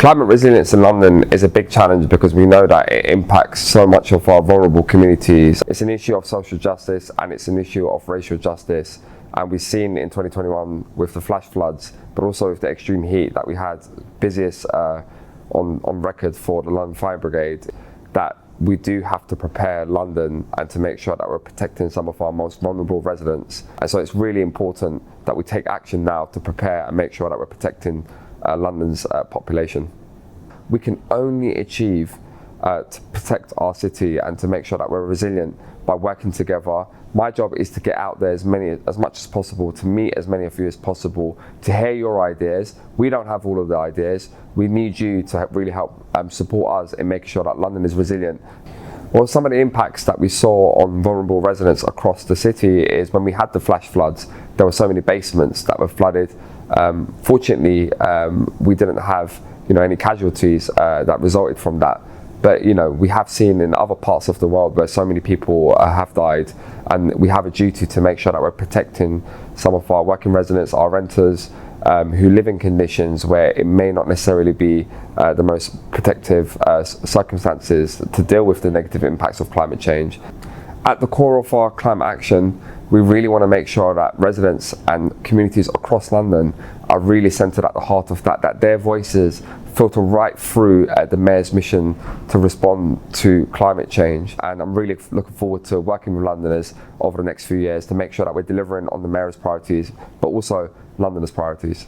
Climate resilience in London is a big challenge because we know that it impacts so much of our vulnerable communities. It's an issue of social justice and it's an issue of racial justice. And we've seen in 2021 with the flash floods, but also with the extreme heat that we had, busiest on record for the London Fire Brigade, that we do have to prepare London and to make sure that we're protecting some of our most vulnerable residents. And so it's really important that we take action now to prepare and make sure that we're protecting London's population. We can only achieve to protect our city and to make sure that we're resilient by working together. My job is to get out there as much as possible, to meet as many of you as possible, to hear your ideas. We don't have all of the ideas. We need you to really help support us in making sure that London is resilient. Well, some of the impacts that we saw on vulnerable residents across the city is when we had the flash floods, there were so many basements that were flooded. Fortunately, we didn't have any casualties that resulted from that. But we have seen in other parts of the world where so many people have died, and we have a duty to make sure that we're protecting some of our working residents, our renters, who live in conditions where it may not necessarily be the most protective circumstances to deal with the negative impacts of climate change. At the core of our climate action, we really want to make sure that residents and communities across London are really centred at the heart of that their voices filter right through the Mayor's mission to respond to climate change. And I'm really looking forward to working with Londoners over the next few years to make sure that we're delivering on the Mayor's priorities, but also Londoners' priorities.